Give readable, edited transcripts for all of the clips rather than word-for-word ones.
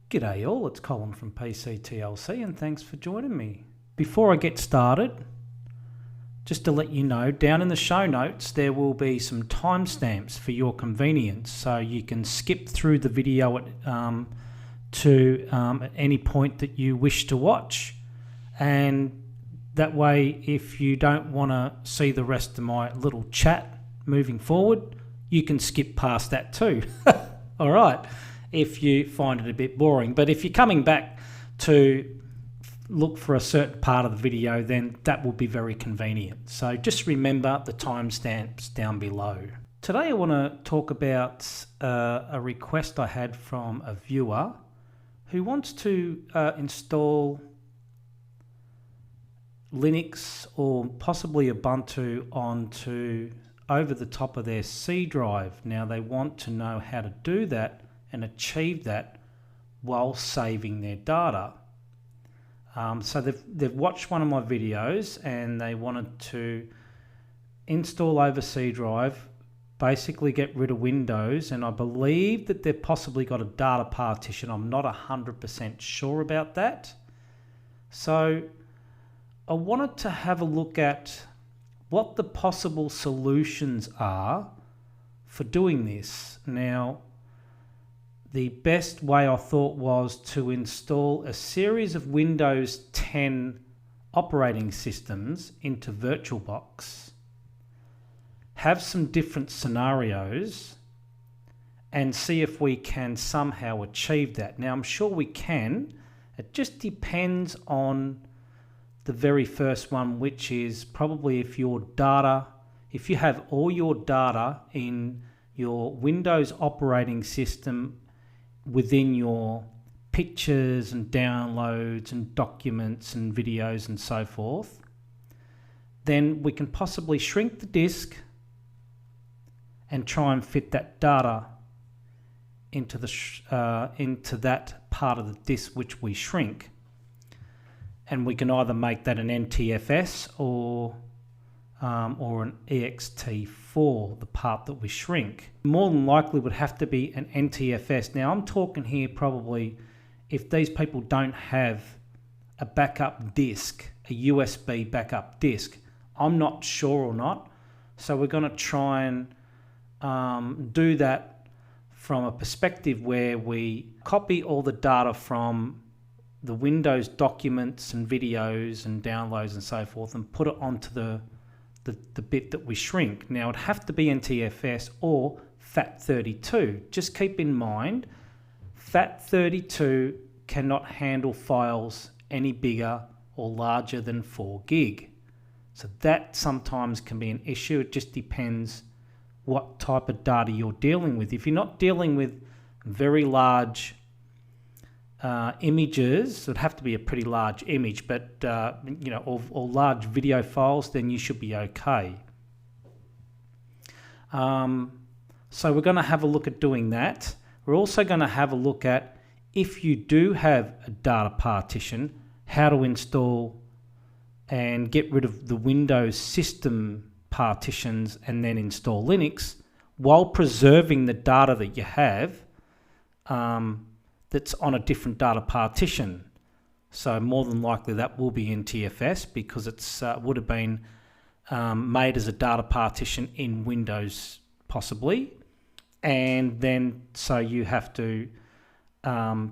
G'day all, it's Colin from PCTLC and thanks for joining me. Before I get started, just to let you know, down in the show notes there will be some timestamps for your convenience, so you can skip through the video at any point that you wish to watch, and that way if you don't want to see the rest of my little chat moving forward, you can skip past that too. Alright, if you find it a bit boring. But if you're coming back to look for a certain part of the video, then that will be very convenient. So just remember the timestamps down below. Today I want to talk about a request I had from a viewer who wants to install Linux or possibly Ubuntu onto over the top of their C drive. Now they want to know how to do that and achieve that while saving their data. So they've watched one of my videos and they wanted to install over C drive, basically get rid of Windows, and I believe that they've possibly got a data partition. I'm not 100% sure about that. So I wanted to have a look at what the possible solutions are for doing this. Now, the best way I thought was to install a series of Windows 10 operating systems into VirtualBox, have some different scenarios, and see if we can somehow achieve that. Now, I'm sure we can. It just depends on the very first one, which is probably if you have all your data in your Windows operating system within your pictures and downloads and documents and videos and so forth, then we can possibly shrink the disk and try and fit that data into that part of the disk which we shrink. And we can either make that an NTFS or an ext4, the part that we shrink. More than likely would have to be an NTFS. Now I'm talking here probably if these people don't have a backup disk, a USB backup disk. I'm not sure or not. So we're going to try and do that from a perspective where we copy all the data from the Windows documents and videos and downloads and so forth and put it onto the bit that we shrink. Now it'd have to be NTFS or FAT32. Just keep in mind, FAT32 cannot handle files any bigger or larger than 4 gig. So that sometimes can be an issue. It just depends what type of data you're dealing with. If you're not dealing with very large images, it would have to be a pretty large image, but or large video files, then you should be okay. So we're going to have a look at doing that. We're also going to have a look at, if you do have a data partition, how to install and get rid of the Windows system partitions and then install Linux while preserving the data that you have that's on a different data partition. So more than likely that will be NTFS because it's would have been made as a data partition in Windows possibly, and then so you have to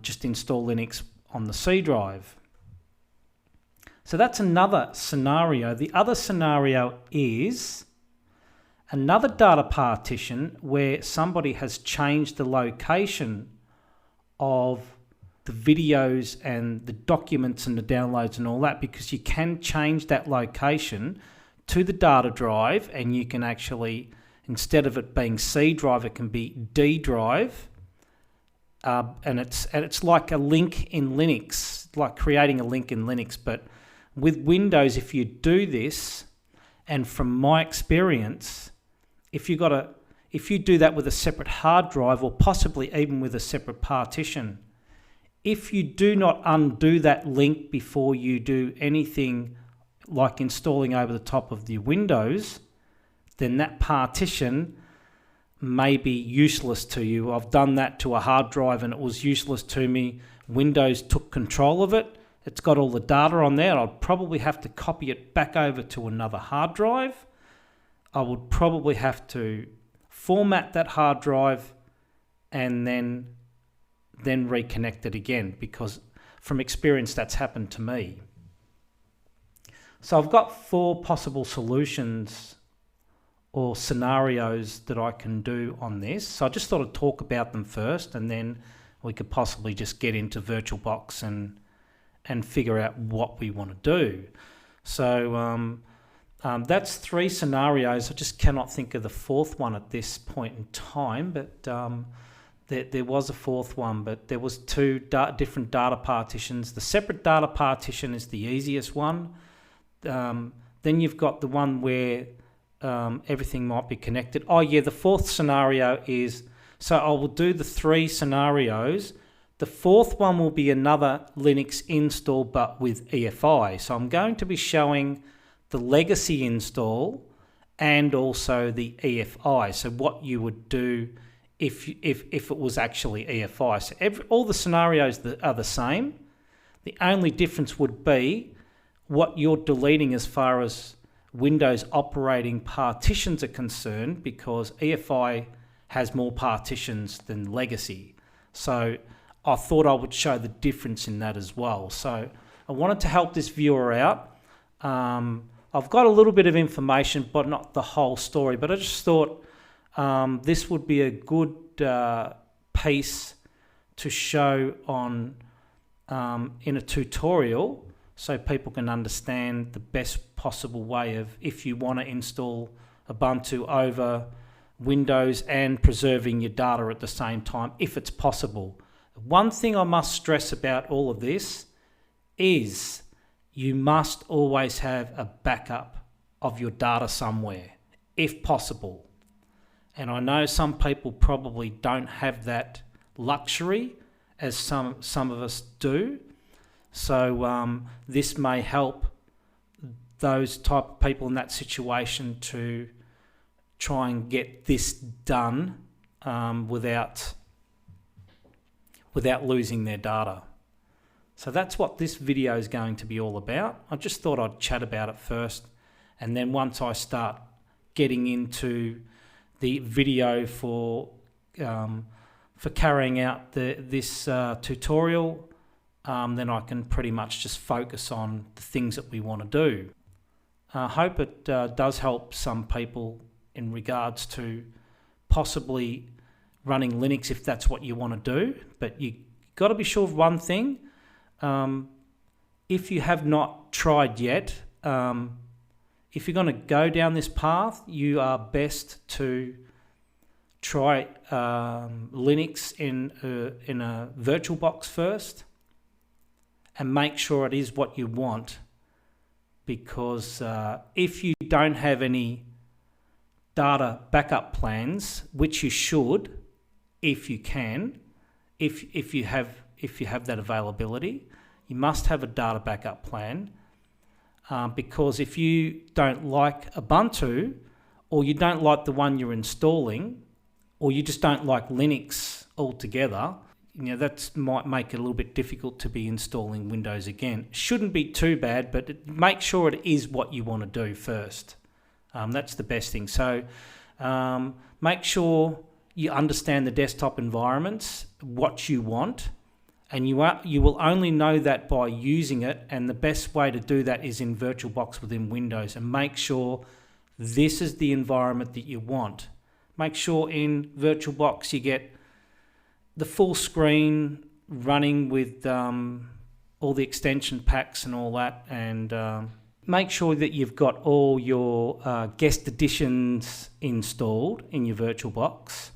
just install Linux on the C drive. So that's another scenario. The other scenario is another data partition where somebody has changed the location of the videos and the documents and the downloads and all that, because you can change that location to the data drive, and you can actually, instead of it being C drive, it can be D drive, and it's like a link in Linux, like creating a link in Linux. But with Windows, if you do this, and from my experience, if you do that with a separate hard drive or possibly even with a separate partition, if you do not undo that link before you do anything like installing over the top of the Windows, then that partition may be useless to you. I've done that to a hard drive and it was useless to me Windows took control of it. It's got all the data on there. I'd probably have to copy it back over to another hard drive. I would probably have to format that hard drive and then reconnect it again, because from experience that's happened to me. So I've got 4 possible solutions or scenarios that I can do on this. So I just thought I'd talk about them first, and then we could possibly just get into VirtualBox and figure out what we want to do. So that's 3 scenarios. I just cannot think of the 4th one at this point in time, but there was a 4th one, but there was 2 different data partitions. The separate data partition is the easiest one. Then you've got the one where everything might be connected. Oh yeah, the 4th scenario is, so I will do the 3 scenarios. The 4th one will be another Linux install, but with EFI. So I'm going to be showing the legacy install and also the EFI. So what you would do if it was actually EFI. So all the scenarios that are the same. The only difference would be what you're deleting as far as Windows operating partitions are concerned, because EFI has more partitions than legacy. So I thought I would show the difference in that as well. So I wanted to help this viewer out. I've got a little bit of information, but not the whole story. But I just thought this would be a good piece to show on in a tutorial, so people can understand the best possible way of, if you want to install Ubuntu over Windows and preserving your data at the same time, if it's possible. One thing I must stress about all of this is you must always have a backup of your data somewhere, if possible. And I know some people probably don't have that luxury, as some of us do. So this may help those type of people in that situation to try and get this done without losing their data. So that's what this video is going to be all about. I just thought I'd chat about it first, and then once I start getting into the video for carrying out this tutorial, then I can pretty much just focus on the things that we want to do. I hope it does help some people in regards to possibly running Linux if that's what you want to do. But you got to be sure of one thing. If you have not tried yet, if you're going to go down this path, you are best to try Linux in a VirtualBox first, and make sure it is what you want, because if you don't have any data backup plans, which you should, if you can, if you have that availability, you must have a data backup plan, because if you don't like Ubuntu, or you don't like the one you're installing, or you just don't like Linux altogether, that might make it a little bit difficult to be installing Windows again. Shouldn't be too bad, but make sure it is what you want to do first. That's the best thing. So make sure you understand the desktop environments, what you want, and you will only know that by using it, and the best way to do that is in VirtualBox within Windows, and make sure this is the environment that you want. Make sure in VirtualBox you get the full screen running with all the extension packs and all that, and make sure that you've got all your guest editions installed in your VirtualBox.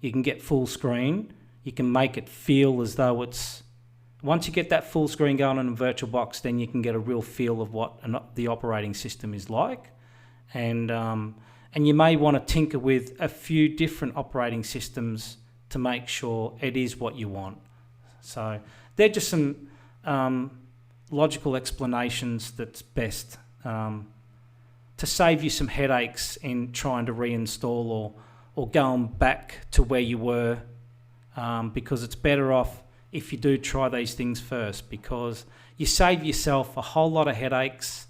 You can get full screen. You can make it feel as though it's... Once you get that full screen going on a VirtualBox, then you can get a real feel of what the operating system is like. And you may want to tinker with a few different operating systems to make sure it is what you want. So they're just some logical explanations that's best to save you some headaches in trying to reinstall or going back to where you were, because it's better off if you do try these things first, because you save yourself a whole lot of headaches,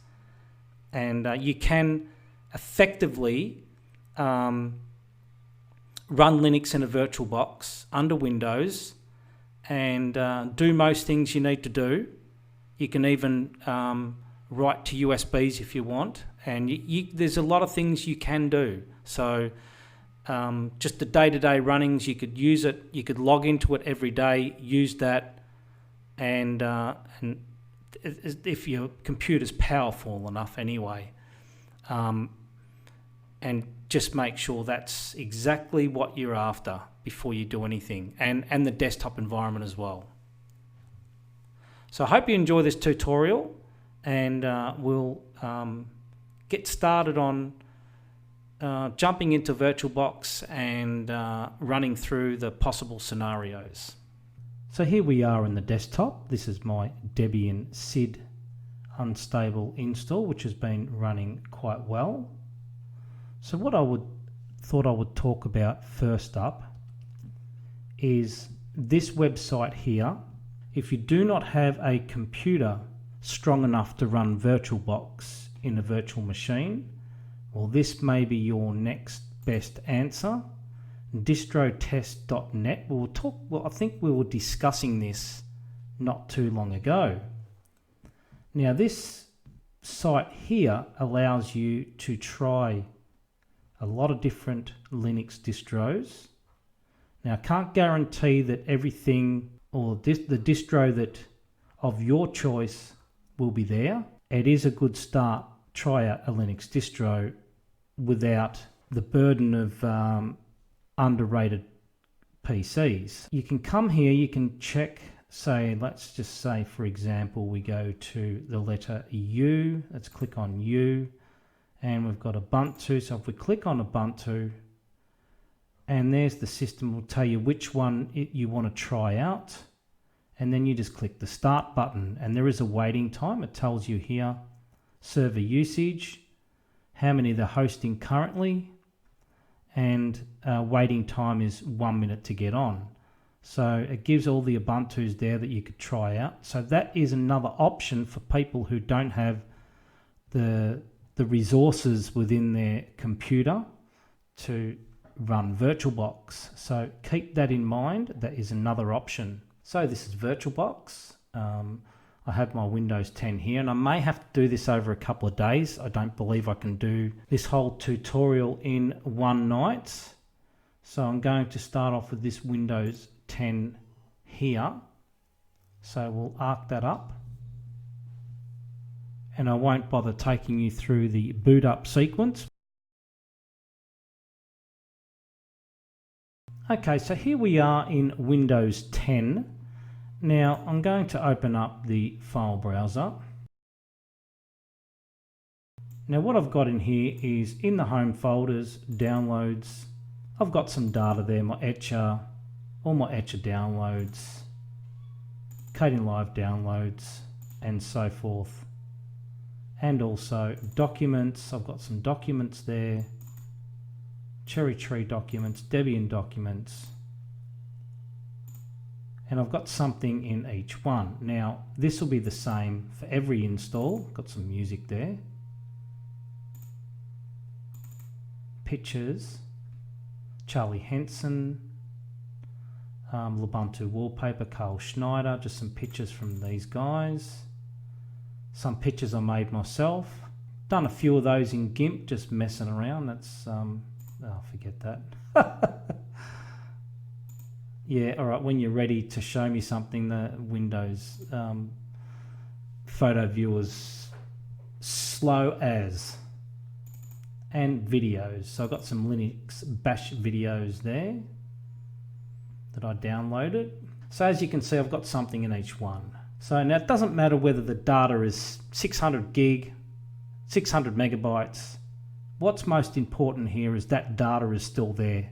and you can effectively run Linux in a VirtualBox under Windows and do most things you need to do. You can even write to USBs if you want, and there's a lot of things you can do. So just the day-to-day runnings, you could use it, you could log into it every day, use that, and if your computer's powerful enough anyway, and just make sure that's exactly what you're after before you do anything, and the desktop environment as well. So I hope you enjoy this tutorial, and we'll get started on jumping into VirtualBox and running through the possible scenarios. So here we are in the desktop. This is my Debian SID unstable install, which has been running quite well. So what thought I would talk about first up is this website here. If you do not have a computer strong enough to run VirtualBox in a virtual machine, well, this may be your next best answer. Distrotest.net. I think we were discussing this not too long ago. Now, this site here allows you to try a lot of different Linux distros. Now, I can't guarantee that everything or the distro that of your choice will be there. It is a good start. Try out a Linux distro without the burden of underrated PCs. You can come here, you can check, say, let's just say, for example, we go to the letter U. Let's click on U, and we've got Ubuntu. So if we click on Ubuntu, and there's the system, will tell you which one you want to try out, and then you just click the start button, and there is a waiting time. It tells you here server usage, how many they're hosting currently, and waiting time is 1 minute to get on. So it gives all the Ubuntus there that you could try out. So that is another option for people who don't have the resources within their computer to run VirtualBox. So keep that in mind. That is another option. So this is VirtualBox. I have my Windows 10 here, and I may have to do this over a couple of days. I don't believe I can do this whole tutorial in one night. So I'm going to start off with this Windows 10 here. So we'll arc that up. And I won't bother taking you through the boot up sequence. Okay, so here we are in Windows 10. Now I'm going to open up the file browser. Now what I've got in here is in the home folders, downloads. I've got some data there, my Etcher, all my Etcher downloads, Kdenlive downloads, and so forth. And also documents. I've got some documents there, Cherry Tree documents, Debian documents, and I've got something in each one. Now this will be the same for every install. Got some music there, pictures, Charlie Henson, Ubuntu wallpaper, Carl Schneider, just some pictures from these guys, some pictures I made myself. Done a few of those in GIMP, just messing around. That's forget that. Yeah, all right, when you're ready to show me something, the Windows photo viewer's slow as. And videos. So I've got some Linux bash videos there that I downloaded. So as you can see, I've got something in each one. So now it doesn't matter whether the data is 600 gig, 600 megabytes. What's most important here is that data is still there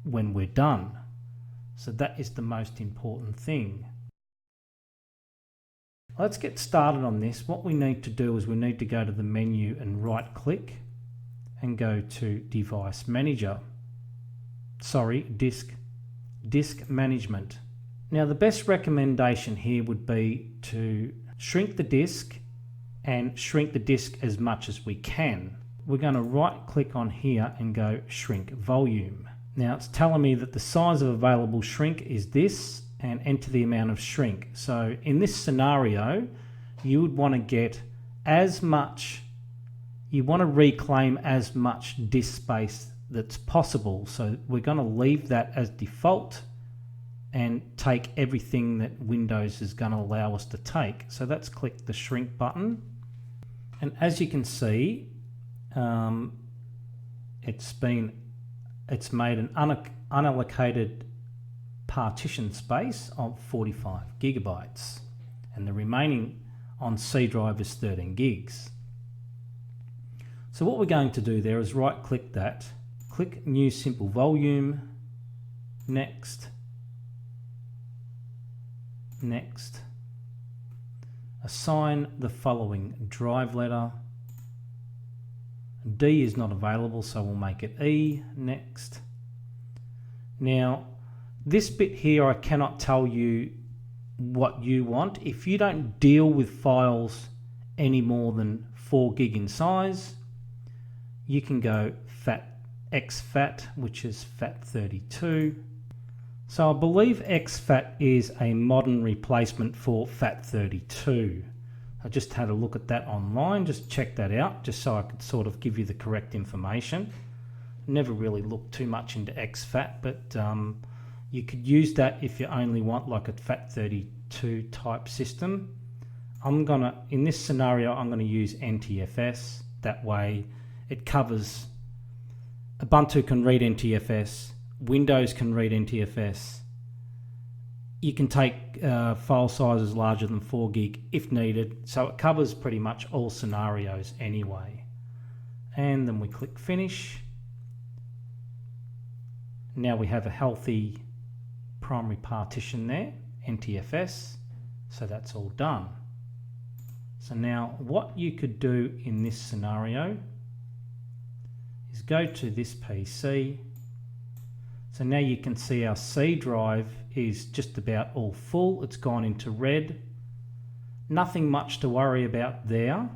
when we're done. So that is the most important thing. Let's get started on this. What we need to do is we need to go to the menu and right click and go to Device Manager. Sorry, Disk Management. Now the best recommendation here would be to shrink the disk and shrink the disk as much as we can. We're going to right click on here and go shrink volume. Now it's telling me that the size of available shrink is this, and enter the amount of shrink. So in this scenario, you would want to get as much, you want to reclaim as much disk space that's possible. So we're going to leave that as default and take everything that Windows is going to allow us to take. So let's click the shrink button. And as you can see, it's made an unallocated partition space of 45 gigabytes, and the remaining on C drive is 13 gigs. So what we're going to do there is right click that, click new simple volume, next, next, assign the following drive letter. D is not available, so we'll make it E, next. Now this bit here I cannot tell you what you want. If you don't deal with files any more than 4 gig in size, you can go exFAT, which is FAT32. So I believe exFAT is a modern replacement for FAT32. I just had a look at that online, just check that out, just so I could sort of give you the correct information. Never really looked too much into exFAT, but you could use that if you only want like a FAT32 type system. In this scenario, I'm gonna use NTFS. That way it covers, Ubuntu can read NTFS, Windows can read NTFS. You can take file sizes larger than 4 gig if needed. So it covers pretty much all scenarios anyway. And then we click finish. Now we have a healthy primary partition there, NTFS, so that's all done. So now what you could do in this scenario is go to this PC. So now you can see our C drive is just about all full. It's gone into red. Nothing much to worry about there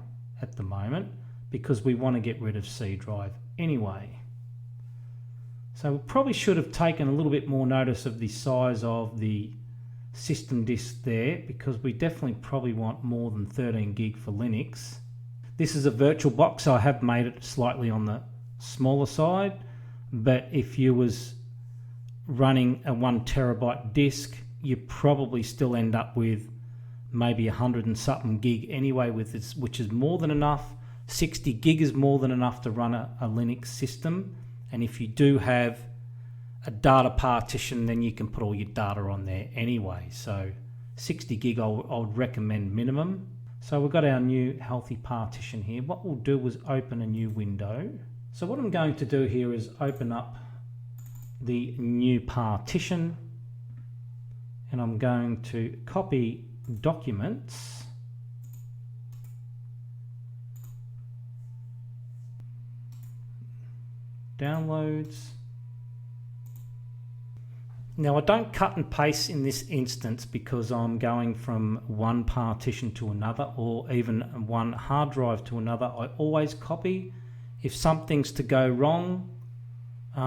at the moment because we want to get rid of C drive anyway. So we probably should have taken a little bit more notice of the size of the system disk there, because we definitely probably want more than 13 gig for Linux. This is a virtual box, so I have made it slightly on the smaller side, but if you was running a 1 terabyte disk, you probably still end up with maybe 100 and something gig anyway with this, which is more than enough. 60 gig is more than enough to run a Linux system. And if you do have a data partition, then you can put all your data on there anyway. So 60 gig I would recommend minimum. So we've got our new healthy partition here. What we'll do is open a new window. So what I'm going to do here is open up the new partition, and I'm going to copy documents, downloads. Now I don't cut and paste in this instance because I'm going from one partition to another, or even one hard drive to another. I always copy. If something's to go wrong,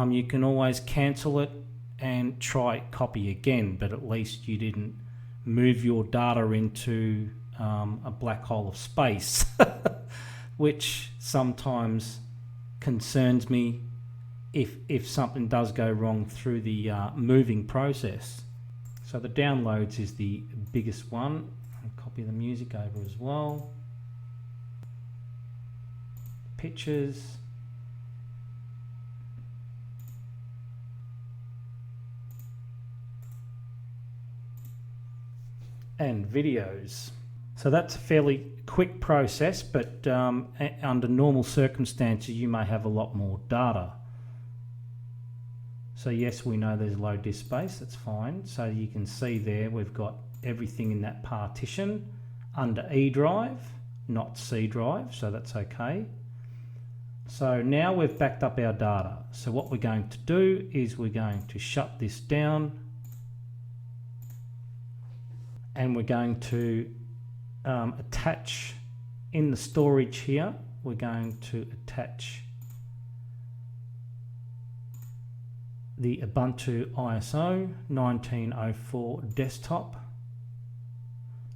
you can always cancel it and try copy again, but at least you didn't move your data into a black hole of space, which sometimes concerns me if something does go wrong through the moving process. So the downloads is the biggest one. I'll copy the music over as well. Pictures. And videos. So that's a fairly quick process, but under normal circumstances you may have a lot more data. So yes, we know there's low disk space, that's fine. So you can see there we've got everything in that partition under E drive, not C drive, so that's okay. So now we've backed up our data. So what we're going to do is we're going to shut this down. and we're going to attach in the storage here, we're going to attach the Ubuntu ISO 19.04 desktop.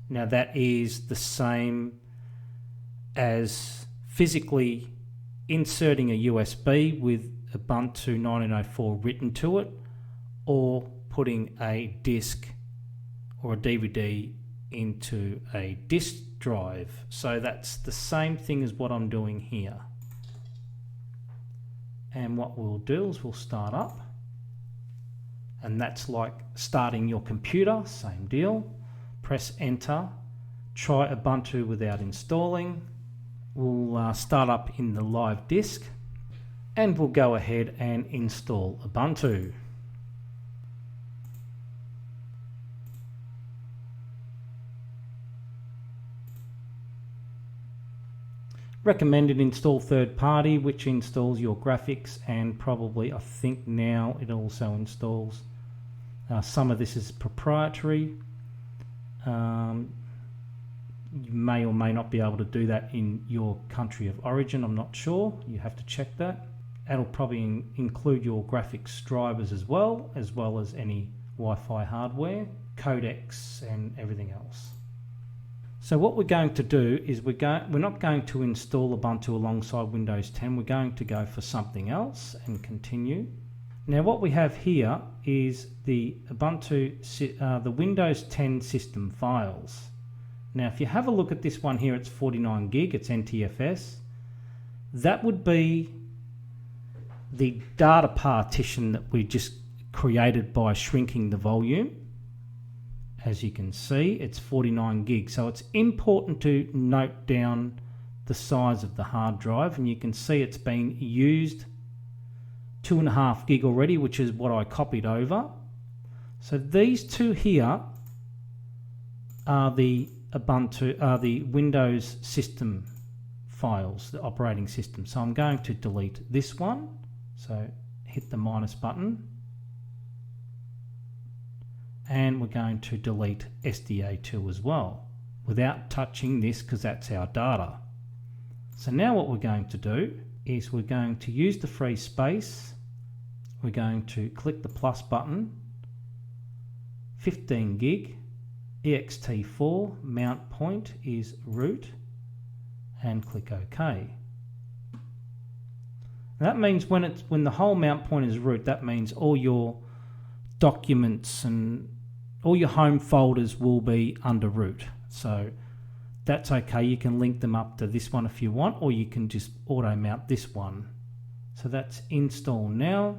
Now that is the same as physically inserting a USB with Ubuntu 19.04 written to it, or putting a disk or a DVD into a disk drive. So that's the same thing as what I'm doing here. And what we'll do is we'll start up, and that's like starting your computer, same deal. Press enter, try Ubuntu without installing. We'll start up in the live disk, and we'll go ahead and install Ubuntu. Recommended install third party, which installs your graphics, and probably I think now it also installs some of this is proprietary. You may or may not be able to do that in your country of origin, I'm not sure, you have to check that. That'll probably include your graphics drivers as well as any Wi-Fi hardware, codecs and everything else. So what we're going to do is we're not going to install Ubuntu alongside Windows 10, we're going to go for something else and continue. Now what we have here is the Ubuntu, the Windows 10 system files. Now if you have a look at this one here, it's 49 gig, it's NTFS. That would be the data partition that we just created by shrinking the volume. As you can see, it's 49 gig, so it's important to note down the size of the hard drive, and you can see it's been used 2.5 gig already, which is what I copied over. So these two here are the Ubuntu, the Windows system files, the operating system. So I'm going to delete this one, so hit the minus button. And we're going to delete SDA2 as well, without touching this because that's our data. So now what we're going to do is we're going to use the free space. We're going to click the plus button, 15 gig, ext4, mount point is root, and click OK. That means when the whole mount point is root, that means all your documents and all your home folders will be under root. So that's okay, you can link them up to this one if you want, or you can just auto mount this one. So that's install now,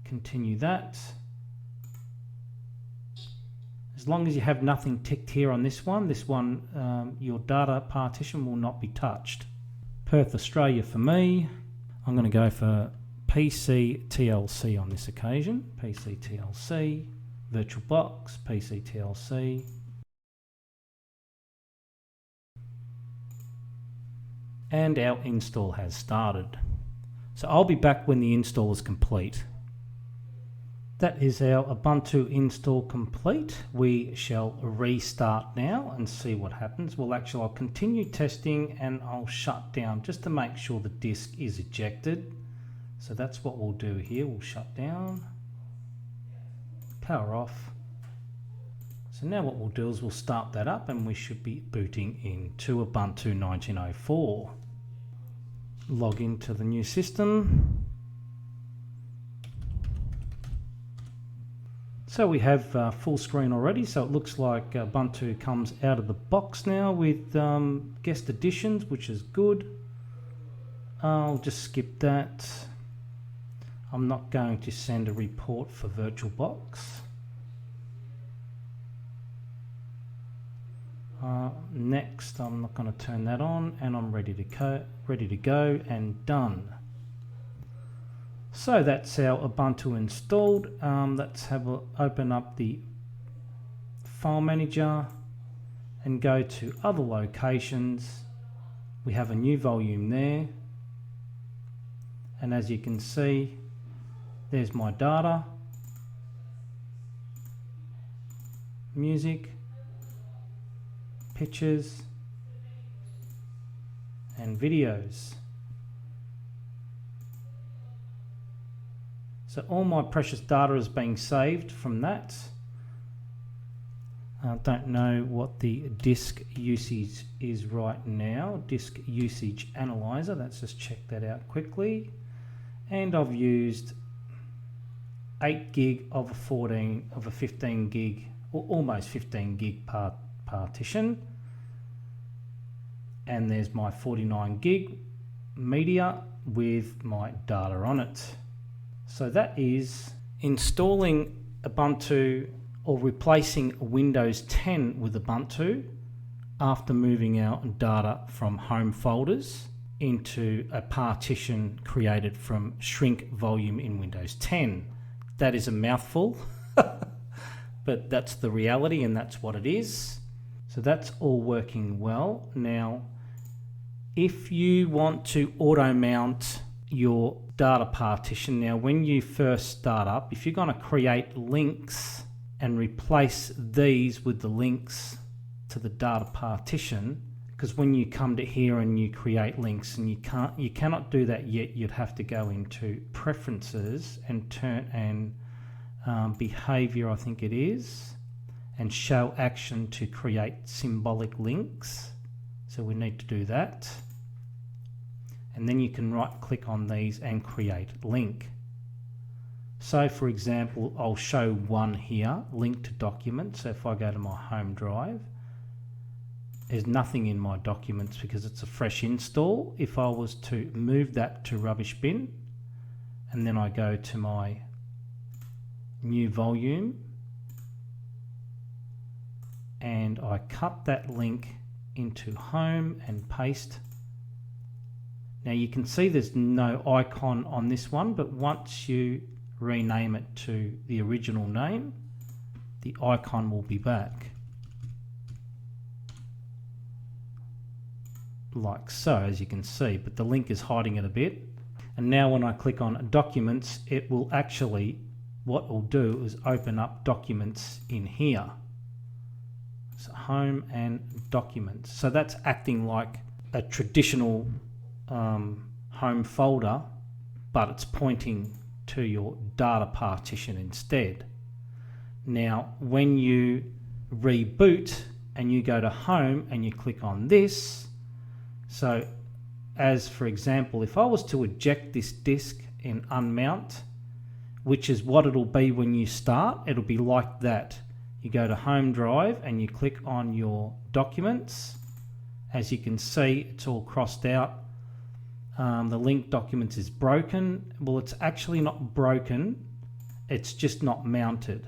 continue that. As long as you have nothing ticked here on this one, your data partition will not be touched. Perth, Australia for me. I'm going to go for PC TLC on this occasion. PC TLC, VirtualBox, PC TLC. And our install has started. So I'll be back when the install is complete. That is our Ubuntu install complete. We shall restart now and see what happens. Well, actually, I'll continue testing and I'll shut down just to make sure the disk is ejected. So that's what we'll do here. We'll shut down, power off. So now what we'll do is we'll start that up and we should be booting into Ubuntu 19.04. Log into the new system. So we have full screen already, so it looks like Ubuntu comes out of the box now with guest additions, which is good. I'll just skip that. I'm not going to send a report for VirtualBox. Next, I'm not going to turn that on, and I'm ready to go and done. So that's our Ubuntu installed. Let's open up the file manager and go to other locations. We have a new volume there, and as you can see, there's my data, music, pictures and videos. So all my precious data is being saved from that. I don't know what the disk usage is right now. Disk usage analyzer, let's just check that out quickly. And I've used 8 gig of a 15 gig, or almost 15 gig partition. And there's my 49 gig media with my data on it. So that is installing Ubuntu or replacing Windows 10 with Ubuntu after moving our data from home folders into a partition created from shrink volume in Windows 10. That is a mouthful, but that's the reality and that's what it is. So that's all working well. Now, if you want to auto mount your data partition, now when you first start up, if you're going to create links and replace these with the links to the data partition, because when you come to here and you create links, and you cannot do that yet, you'd have to go into preferences and turn behavior, I think it is, and show action to create symbolic links. So we need to do that. And then you can right click on these and create link. So for example, I'll show one here, link to document. So if I go to my home drive, there's nothing in my documents because it's a fresh install. If I was to move that to rubbish bin, and then I go to my new volume, and I cut that link into home and paste. Now you can see there's no icon on this one, but once you rename it to the original name, the icon will be back. Like so, as you can see, but the link is hiding it a bit. And now when I click on documents, it will actually, what it will do is open up documents in here. So home and documents. So that's acting like a traditional home folder, but it's pointing to your data partition instead. Now when you reboot and you go to home and you click on this, so as for example, if I was to eject this disk and unmount, which is what it'll be when you start, it'll be like that. You go to home drive and you click on your documents. As you can see, it's all crossed out. The link documents is broken. Well, it's actually not broken, it's just not mounted.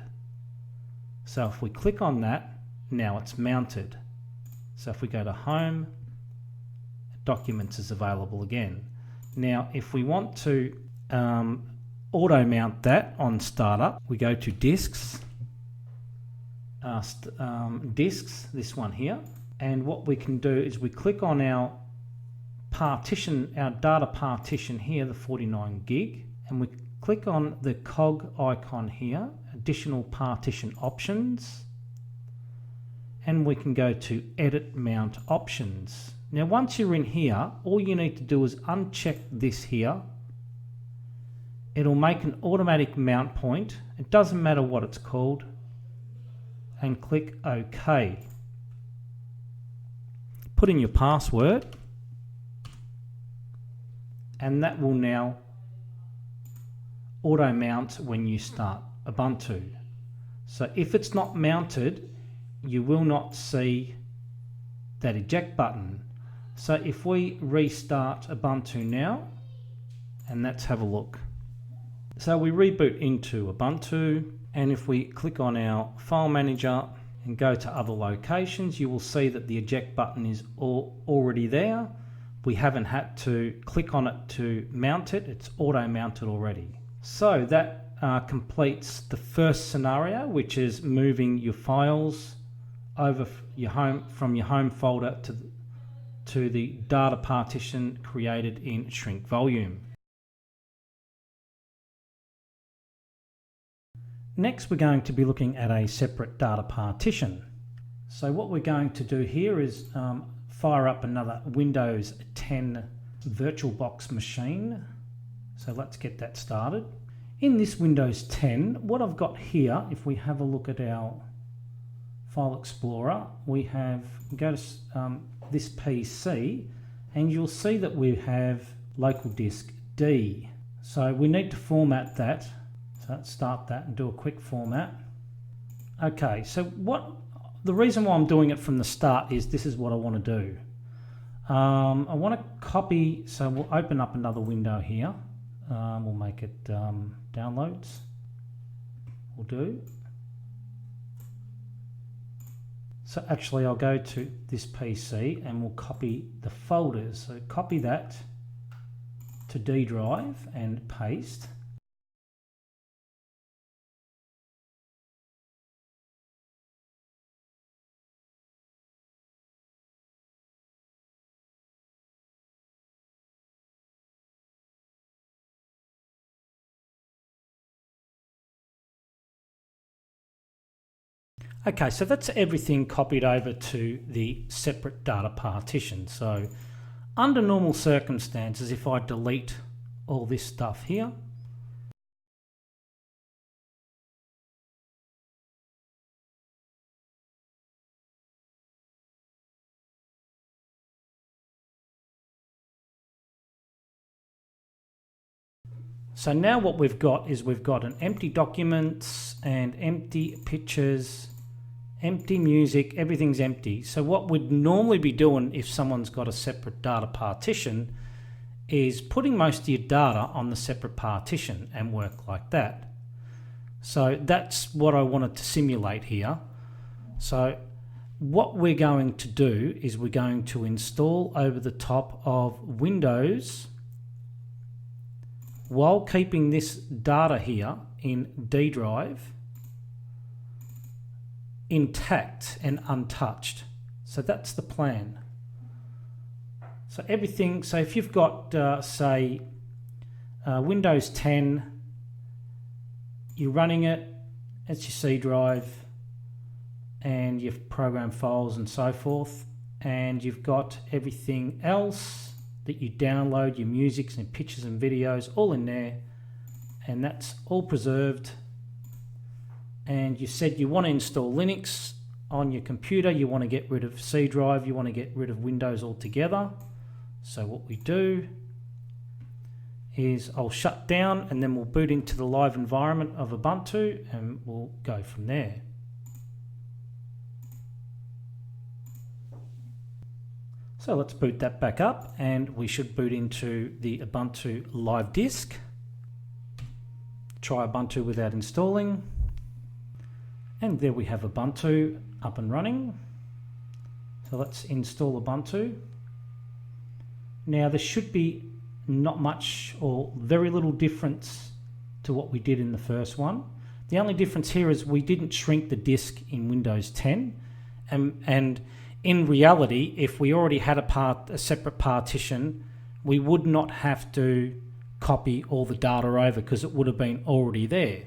So if we click on that, now it's mounted. So if we go to home, documents is available again. Now if we want to auto mount that on startup, we go to disks, disks, this one here, and what we can do is we click on our partition, our data partition here, the 49 gig, and we click on the cog icon here, additional partition options, and we can go to edit mount options. Now once you're in here, all you need to do is uncheck this here. It'll make an automatic mount point, it doesn't matter what it's called, and click OK. Put in your password, and that will now auto mount when you start Ubuntu. So if it's not mounted, you will not see that eject button. So if we restart Ubuntu now, and let's have a look. So we reboot into Ubuntu, and if we click on our file manager and go to other locations, you will see that the eject button is already there. We haven't had to click on it to mount it, it's auto mounted already. So that completes the first scenario, which is moving your files over from your home folder to the data partition created in shrink volume. Next, we're going to be looking at a separate data partition. So what we're going to do here is fire up another Windows 10 VirtualBox machine. So let's get that started. In this Windows 10, what I've got here, if we have a look at our File Explorer, we have, go to this PC, and you'll see that we have local disk D. So we need to format that. So let's start that and do a quick format. Okay, so the reason why I'm doing it from the start is this is what I want to do. I want to copy, so we'll open up another window here. We'll make it downloads. We'll do. So actually I'll go to this PC and we'll copy the folders. So copy that to D drive and paste. Okay, so that's everything copied over to the separate data partition. So under normal circumstances, if I delete all this stuff here, so now what we've got is we've got an empty documents and empty pictures, empty music, everything's empty. So what we'd normally be doing if someone's got a separate data partition is putting most of your data on the separate partition and work like that. So that's what I wanted to simulate here. So what we're going to do is we're going to install over the top of Windows while keeping this data here in D drive intact and untouched. So that's the plan. So everything, so if you've got say Windows 10, you're running it, it's your C drive and your program files and so forth, and you've got everything else that you download, your music and pictures and videos all in there, and that's all preserved. And you said you want to install Linux on your computer, you want to get rid of C drive, you want to get rid of Windows altogether. So what we do is I'll shut down and then we'll boot into the live environment of Ubuntu and we'll go from there. So let's boot that back up and we should boot into the Ubuntu live disk. Try Ubuntu without installing. And there we have Ubuntu up and running. So let's install Ubuntu. Now there should be not much or very little difference to what we did in the first one. The only difference here is we didn't shrink the disk in Windows 10, and in reality, if we already had a separate partition, we would not have to copy all the data over because it would have been already there.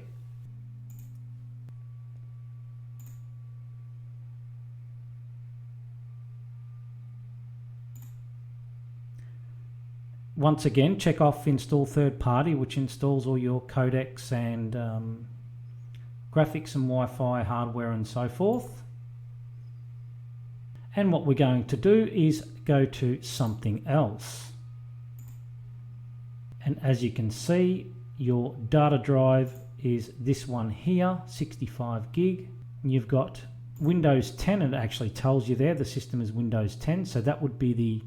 Once again, check off install third party, which installs all your codecs and graphics and Wi-Fi hardware and so forth. And what we're going to do is go to something else. And as you can see, your data drive is this one here, 65 gig. And you've got Windows 10, and it actually tells you there the system is Windows 10, so that would be the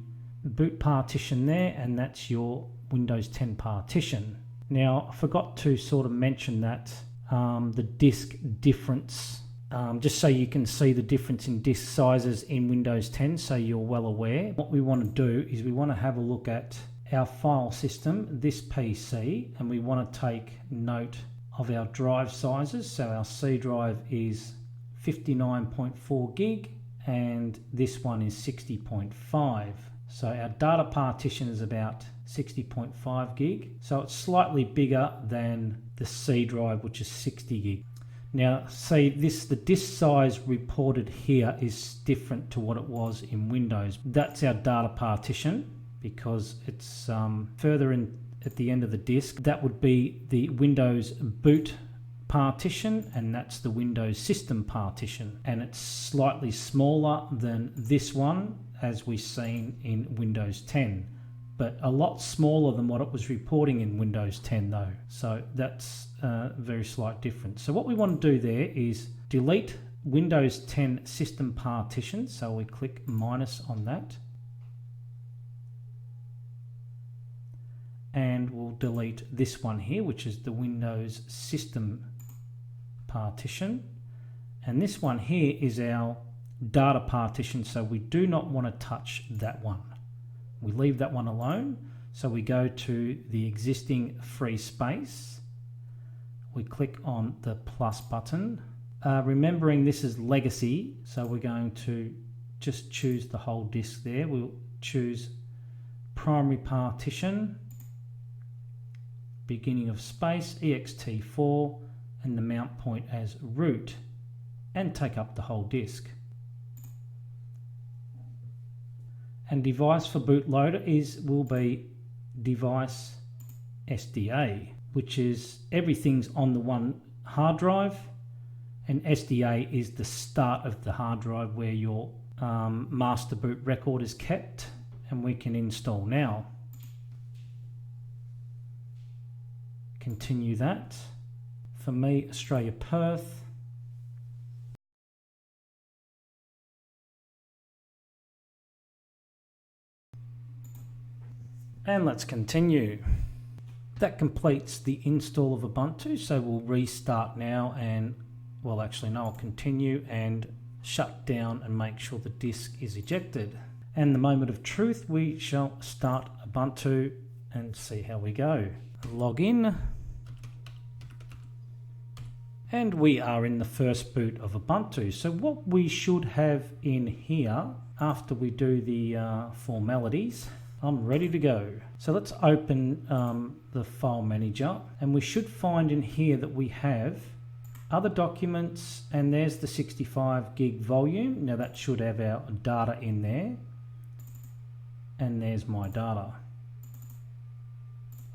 boot partition there, and that's your Windows 10 partition. Now I forgot to sort of mention that the disk difference, just so you can see the difference in disk sizes in Windows 10, so you're well aware. What we want to do is we want to have a look at our file system, this PC, and we want to take note of our drive sizes. So our C drive is 59.4 gig and this one is 60.5. So our data partition is about 60.5 gig. So it's slightly bigger than the C drive, which is 60 gig. Now see this, the disk size reported here is different to what it was in Windows. That's our data partition because it's further in at the end of the disk. That would be the Windows boot partition, and that's the Windows system partition, and it's slightly smaller than this one as we've seen in Windows 10, but a lot smaller than what it was reporting in Windows 10 though, so that's a very slight difference. So what we want to do there is delete Windows 10 system partition, so we click minus on that, and we'll delete this one here, which is the Windows system partition, and this one here is our data partition, so we do not want to touch that one. We leave that one alone. So we go to the existing free space, we click on the plus button, remembering this is legacy, so we're going to just choose the whole disk there. We'll choose primary partition, beginning of space, ext4, and the mount point as root, and take up the whole disk. And device for bootloader will be device SDA, which is everything's on the one hard drive, and SDA is the start of the hard drive where your master boot record is kept, and we can install now. Continue that. For me, Australia, Perth. And let's continue. That completes the install of Ubuntu, so we'll restart now, and well, actually no, I'll continue and shut down and make sure the disk is ejected. And the moment of truth, we shall start Ubuntu and see how we go. Log in. And we are in the first boot of Ubuntu. So what we should have in here after we do the formalities, I'm ready to go. So let's open the file manager, and we should find in here that we have other documents, and there's the 65 gig volume. Now that should have our data in there, and there's my data.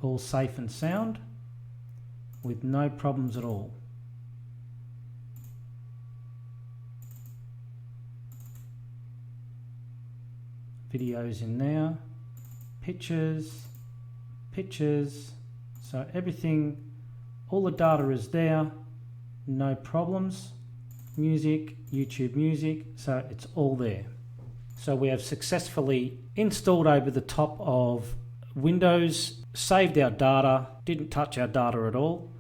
All safe and sound with no problems at all. Videos in there, pictures, so everything, all the data is there, no problems. Music, YouTube music, so it's all there. So we have successfully installed over the top of Windows, saved our data, didn't touch our data at all.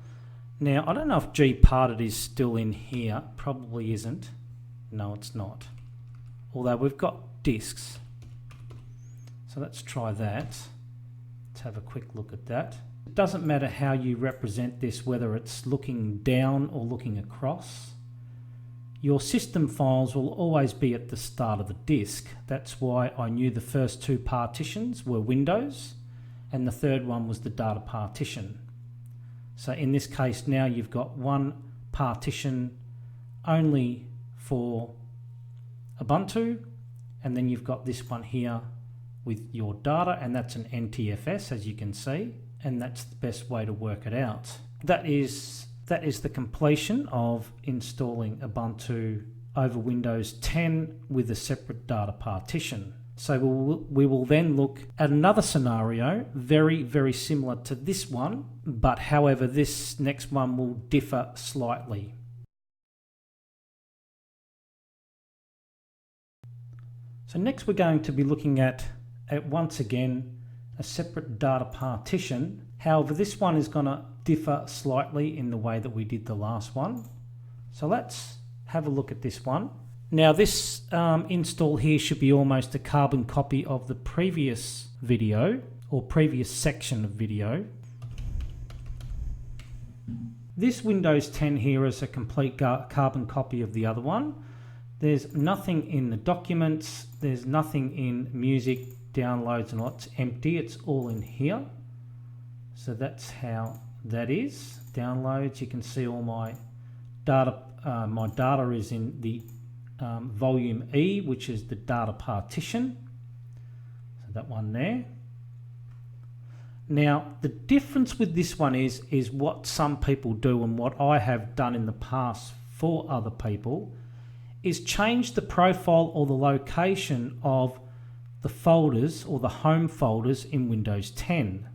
Now I don't know if gparted is still in here, probably isn't. No, it's not. Although we've got disks. So let's try that. Let's have a quick look at that. It doesn't matter how you represent this, whether it's looking down or looking across. Your system files will always be at the start of the disk. That's why I knew the first two partitions were Windows, and the third one was the data partition. So in this case now you've got one partition only for Ubuntu, and then you've got this one here with your data, and that's an NTFS, as you can see, and that's the best way to work it out. That is the completion of installing Ubuntu over Windows 10 with a separate data partition. So we will then look at another scenario very, very similar to this one, but however this next one will differ slightly. So next we're going to be looking at once again a separate data partition. However, this one is going to differ slightly in the way that we did the last one. So let's have a look at this one. Now this install here should be almost a carbon copy of the previous video or previous section of video. This Windows 10 here is a complete carbon copy of the other one. There's nothing in the documents, there's nothing in music, downloads, and it's empty, it's all in here. So that's how that is. Downloads, you can see all my data, my data is in the volume E, which is the data partition. So that one there. Now the difference with this one is what some people do and what I have done in the past for other people is change the profile or the location of the folders or the home folders in Windows 10.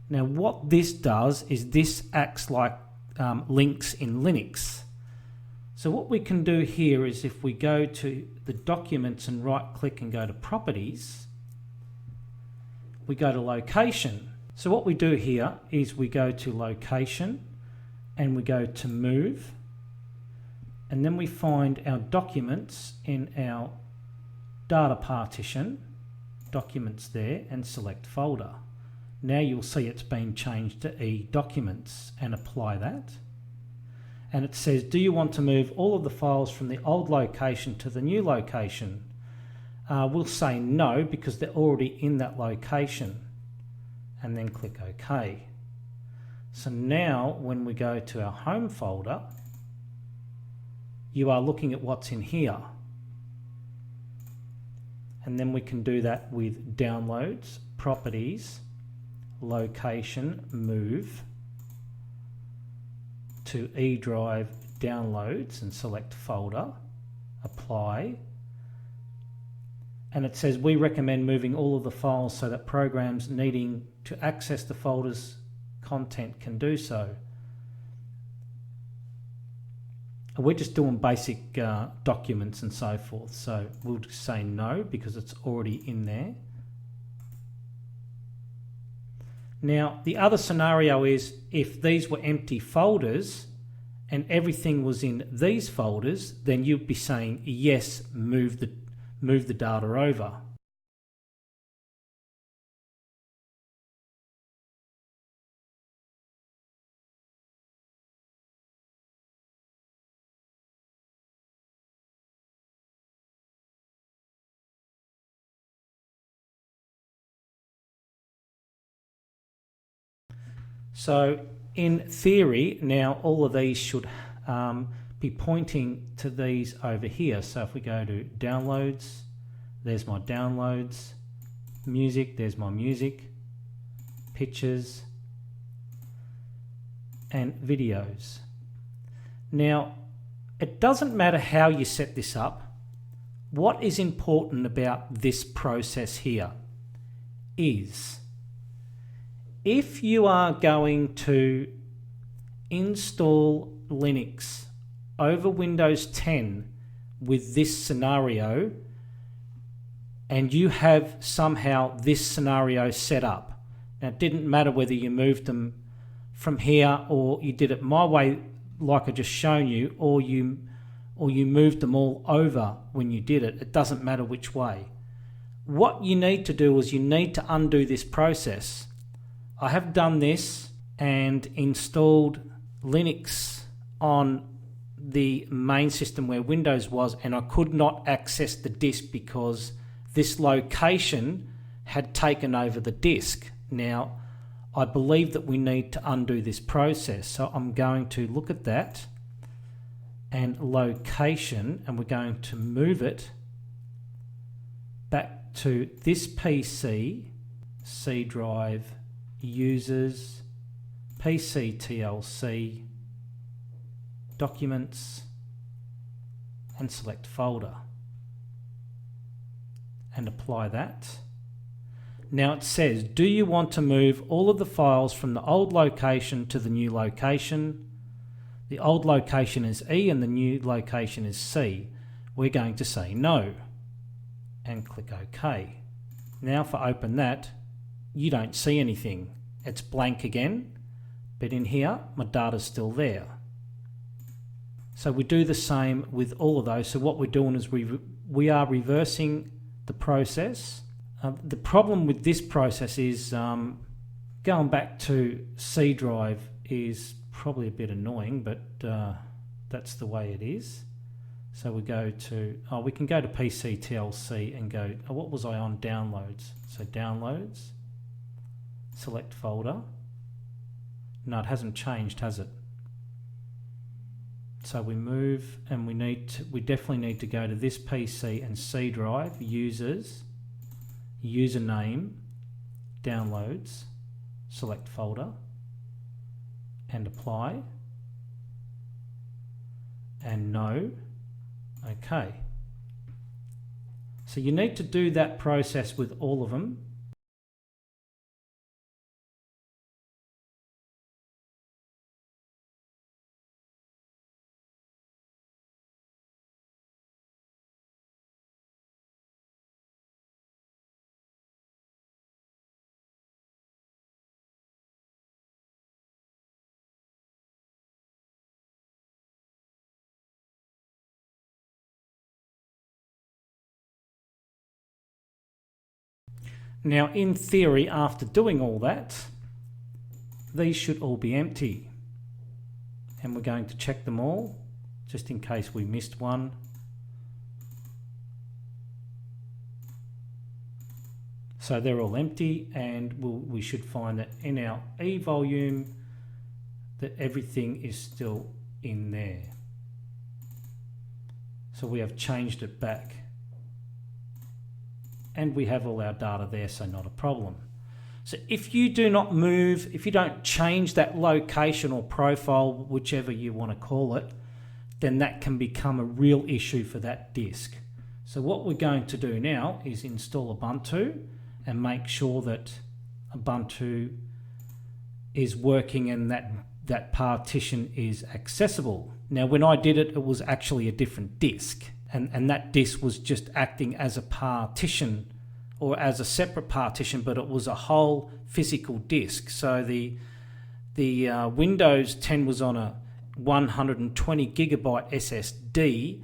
Now what this does is this acts like links in Linux. So what we can do here is if we go to the documents and right click and go to properties, we go to location. So what we do here is we go to location and we go to move, and then we find our documents in our data partition, documents there, and select folder. Now you'll see it's been changed to E documents, and apply that. And it says, do you want to move all of the files from the old location to the new location? We'll say no because they're already in that location, and then click OK. So now when we go to our home folder, you are looking at what's in here. And then we can do that with downloads, properties, location, move to E drive downloads and select folder, apply. And it says we recommend moving all of the files so that programs needing to access the folder's content can do so. We're just doing basic documents and so forth, so we'll just say no because it's already in there. Now the other scenario is if these were empty folders and everything was in these folders, then you'd be saying yes, move the data over. So in theory, now all of these should be pointing to these over here. So if we go to downloads, there's my downloads, music, there's my music, pictures, and videos. Now, it doesn't matter how you set this up. What is important about this process here is if you are going to install Linux over Windows 10 with this scenario, and you have somehow this scenario set up. Now it didn't matter whether you moved them from here or you did it my way like I just shown you, or you moved them all over when you did it. It doesn't matter which way. What you need to do is you need to undo this process. I have done this and installed Linux on the main system where Windows was, and I could not access the disk because this location had taken over the disk. Now, I believe that we need to undo this process. So I'm going to look at that and location, and we're going to move it back to this PC, C drive, users, PC TLC, documents, and select folder, and apply that. Now it says, do you want to move all of the files from the old location to the new location? The old location is E and the new location is C. We're going to say no and click OK. Now if I open that, you don't see anything. It's blank again, but in here my data's still there. So we do the same with all of those. So what we're doing is we are reversing the process. The problem with this process is going back to C drive is probably a bit annoying, but that's the way it is. So we go to, we can go to PC TLC and go, what was I on? Downloads. So downloads, select folder. No, it hasn't changed, has it? So we move, and we definitely need to go to this PC and C drive, users, username, downloads, select folder, and apply, and no. Okay. So you need to do that process with all of them. Now, in theory, after doing all that, these should all be empty. And we're going to check them all, just in case we missed one. So they're all empty, and we should find that in our E volume that everything is still in there. So we have changed it back. And we have all our data there, so not a problem. So if you do not move, if you don't change that location or profile, whichever you want to call it, then that can become a real issue for that disk. So what we're going to do now is install Ubuntu and make sure that Ubuntu is working and that partition is accessible. Now, when I did it, it was actually a different disk. And that disk was just acting as a partition or as a separate partition, but it was a whole physical disk. So the Windows 10 was on a 120 gigabyte SSD,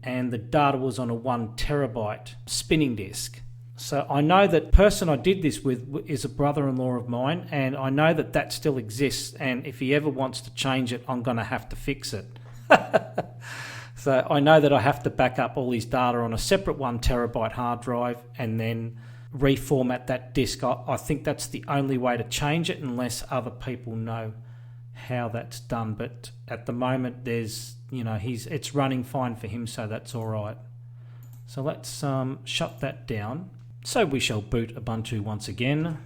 and the data was on a 1 terabyte spinning disk. So I know that person I did this with is a brother-in-law of mine, and I know that that still exists, and if he ever wants to change it, I'm going to have to fix it. So I know that I have to back up all his data on a separate 1 terabyte hard drive and then reformat that disk. I think that's the only way to change it, unless other people know how that's done. But at the moment, it's running fine for him, so that's all right. So let's shut that down. So we shall boot Ubuntu once again.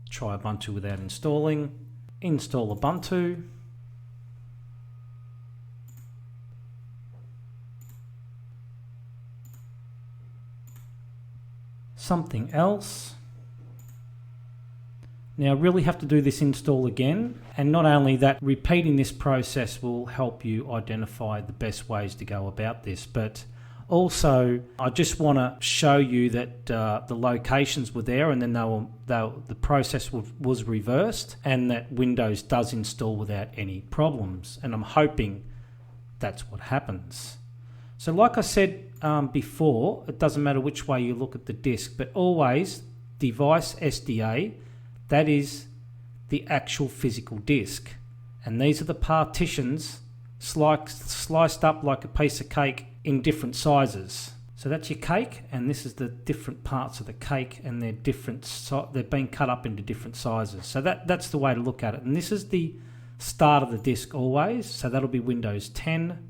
Try Ubuntu without installing. Install Ubuntu. Something else. Now, really have to do this install again, and not only that, repeating this process will help you identify the best ways to go about this, but also I just want to show you that the locations were there, and then the process was reversed, and that Windows does install without any problems, and I'm hoping that's what happens. So like I said before, it doesn't matter which way you look at the disk, but always device SDA, that is the actual physical disk. And these are the partitions sliced up like a piece of cake in different sizes. So that's your cake, and this is the different parts of the cake, and they're being cut up into different sizes. So that's the way to look at it. And this is the start of the disk always. So that'll be Windows 10,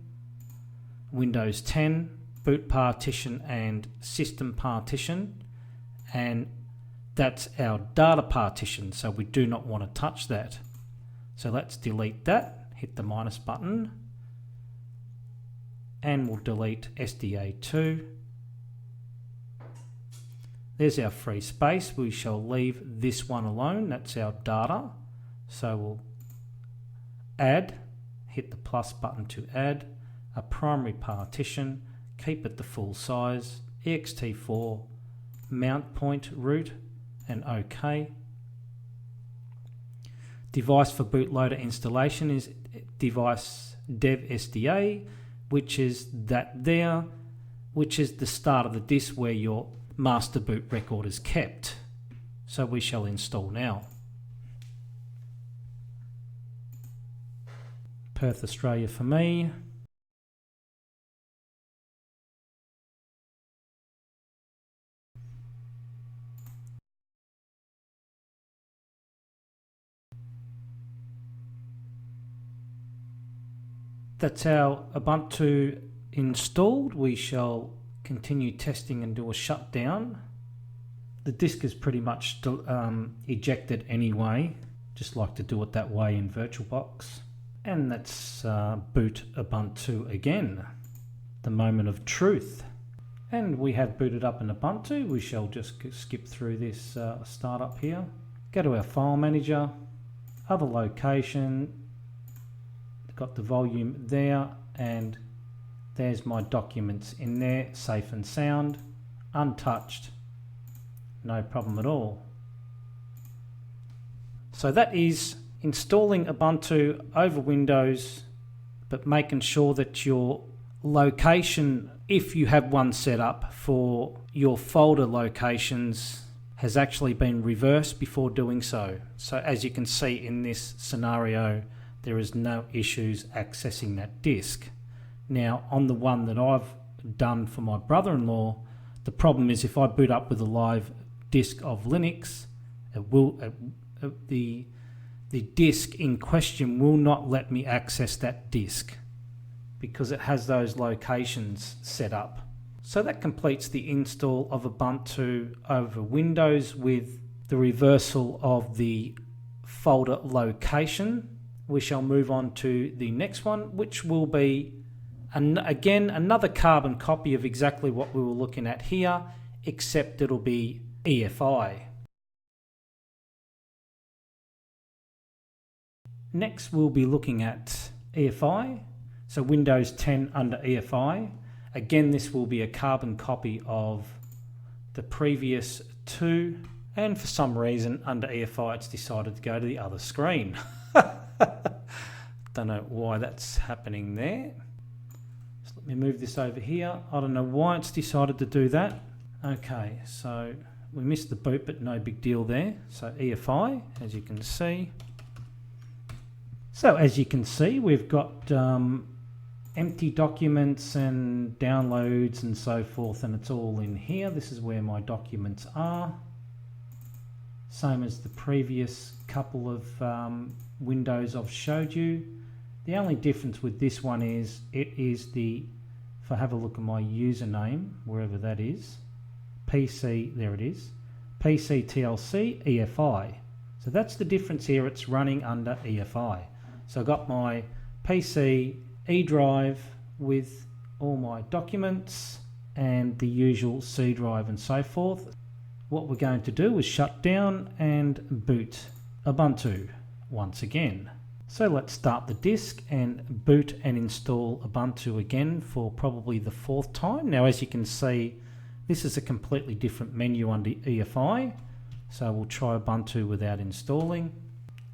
boot partition and system partition, and that's our data partition, so we do not want to touch that. So let's delete that, hit the minus button, and we'll delete SDA2. There's our free space. We shall leave this one alone, that's our data. So we'll add, hit the plus button to add a primary partition, keep it the full size, ext4, mount point root, and OK. Device for bootloader installation is device dev SDA, which is that there, which is the start of the disk where your master boot record is kept. So we shall install now. Perth, Australia for me. That's our Ubuntu installed. We shall continue testing and do a shutdown. The disk is pretty much ejected anyway. Just like to do it that way in VirtualBox. And let's boot Ubuntu again. The moment of truth. And we have booted up in Ubuntu. We shall just skip through this startup here. Go to our file manager, other location, got the volume there, and there's my documents in there, safe and sound, untouched, no problem at all. So that is installing Ubuntu over Windows, but making sure that your location, if you have one set up for your folder locations, has actually been reversed before doing so. So as you can see in this scenario, there is no issues accessing that disk. Now on the one that I've done for my brother-in-law, the problem is if I boot up with a live disk of Linux, the disk in question will not let me access that disk because it has those locations set up. So that completes the install of Ubuntu over Windows with the reversal of the folder location. We shall move on to the next one, which will be again another carbon copy of exactly what we were looking at here, except it'll be EFI. Next we'll be looking at EFI, so Windows 10 under EFI. Again, this will be a carbon copy of the previous two, and for some reason under EFI it's decided to go to the other screen. Don't know why that's happening there. So let me move this over here. I don't know why it's decided to do that. Okay, so we missed the boot, but no big deal there. So EFI, as you can see. So as you can see, we've got empty documents and downloads and so forth, and it's all in here. This is where my documents are. Same as the previous couple of windows I've showed you. The only difference with this one is it is the, if I have a look at my username, wherever that is, PC, there it is, PC TLC EFI. So that's the difference here, it's running under EFI. So I've got my PC E drive with all my documents and the usual C drive and so forth. What we're going to do is shut down and boot Ubuntu once again. So let's start the disk and boot and install Ubuntu again for probably the fourth time. Now as you can see, this is a completely different menu under EFI. So we'll try Ubuntu without installing.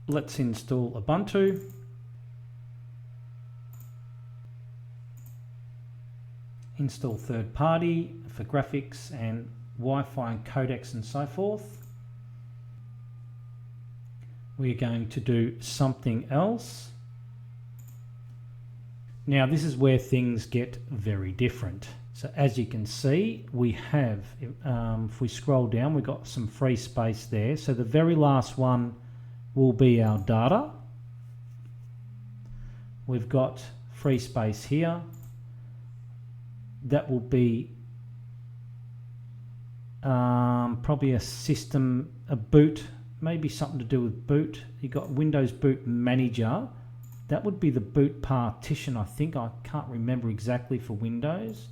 Let's install Ubuntu. Install third party for graphics and Wi-Fi and codecs and so forth. We're going to do something else. Now this is where things get very different. So as you can see, we have, if we scroll down, we've got some free space there. So the very last one will be our data. We've got free space here. That will be probably a system, a boot, maybe something to do with boot. You got Windows Boot Manager. That would be the boot partition, I think. I can't remember exactly for Windows.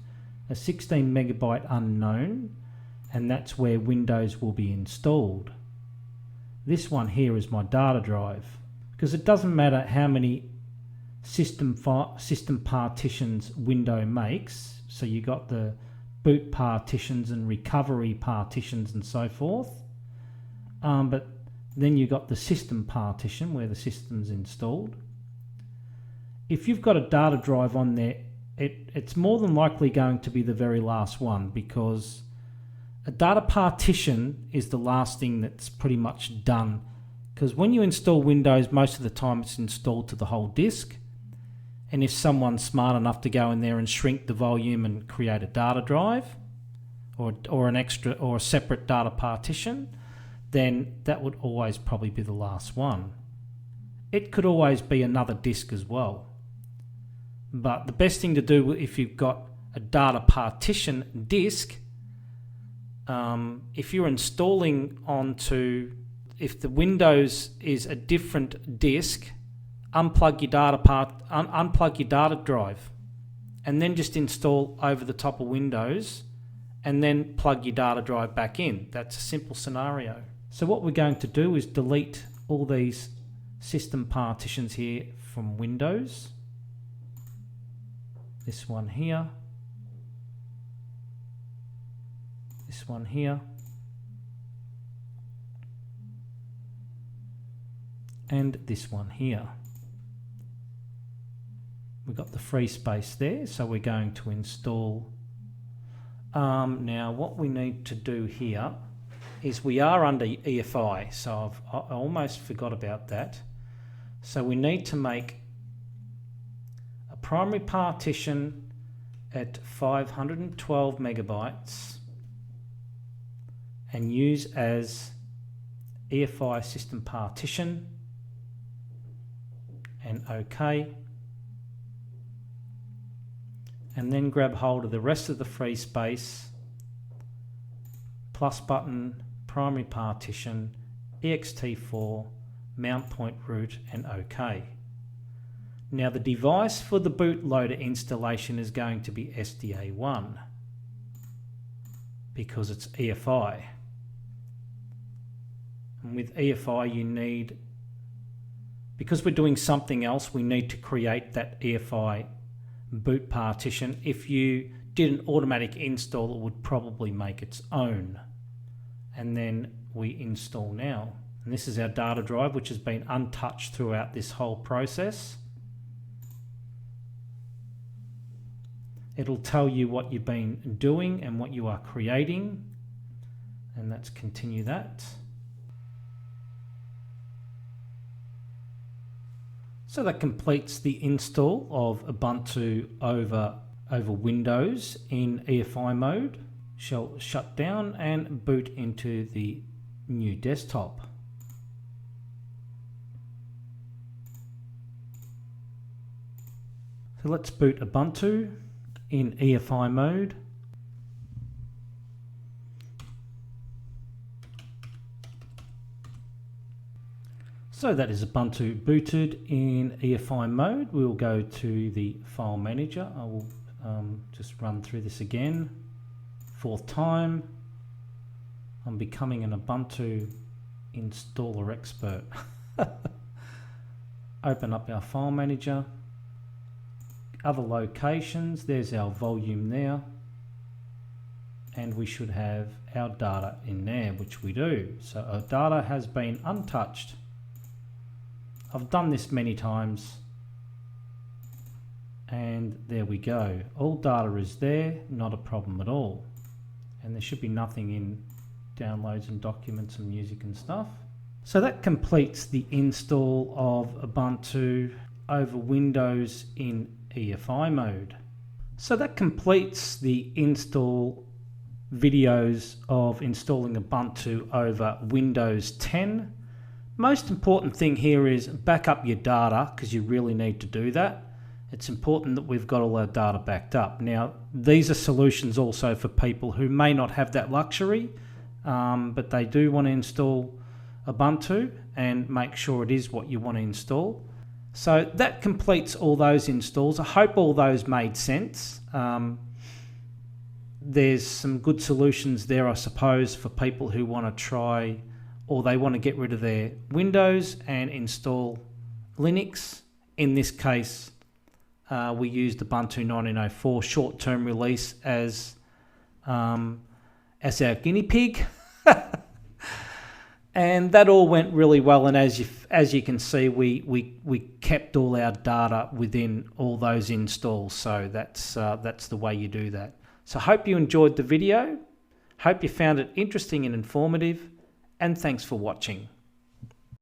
A 16 megabyte unknown, and that's where Windows will be installed. This one here is my data drive, because it doesn't matter how many system partitions window makes. So you got the boot partitions and recovery partitions and so forth. But then you got the system partition where the system's installed. If you've got a data drive on there, it's more than likely going to be the very last one, because a data partition is the last thing that's pretty much done. Because when you install Windows, most of the time it's installed to the whole disk. And if someone's smart enough to go in there and shrink the volume and create a data drive or an extra or a separate data partition, then that would always probably be the last one. It could always be another disk as well. But the best thing to do if you've got a data partition disk, if you're installing if the Windows is a different disk, unplug your data drive, and then just install over the top of Windows, and then plug your data drive back in. That's a simple scenario. So what we're going to do is delete all these system partitions here from Windows. This one here. This one here. And this one here. We've got the free space there, so we're going to install. Now what we need to do here is we are under EFI, so I almost forgot about that. So we need to make a primary partition at 512 megabytes and use as EFI system partition, and OK. And then grab hold of the rest of the free space, plus button, primary partition, ext4, mount point root, and OK. Now the device for the bootloader installation is going to be SDA1 because it's EFI. And with EFI you need, because we're doing something else, we need to create that EFI boot partition. If you did an automatic install, it would probably make its own. And then we install now. And this is our data drive, which has been untouched throughout this whole process. It'll tell you what you've been doing and what you are creating. And let's continue that. So that completes the install of Ubuntu over Windows in EFI mode. Shall shut down and boot into the new desktop. So let's boot Ubuntu in EFI mode. So that is Ubuntu booted in EFI mode. We'll go to the file manager. I will just run through this again. 4th time. I'm becoming an Ubuntu installer expert. Open up our file manager. Other locations, there's our volume there. And we should have our data in there, which we do. So our data has been untouched. I've done this many times. And there we go. All data is there, not a problem at all. And there should be nothing in downloads and documents and music and stuff. So that completes the install of Ubuntu over Windows in EFI mode. So that completes the install videos of installing Ubuntu over Windows 10. Most important thing here is back up your data, because you really need to do that. It's important that we've got all our data backed up. Now, these are solutions also for people who may not have that luxury, but they do want to install Ubuntu and make sure it is what you want to install. So that completes all those installs. I hope all those made sense. There's some good solutions there, I suppose, for people who want to try, or they want to get rid of their Windows and install Linux. In this case, we used Ubuntu 19.04 short-term release as our guinea pig. And that all went really well, and as you can see, we kept all our data within all those installs. So that's the way you do that. So hope you enjoyed the video. Hope you found it interesting and informative, and thanks for watching.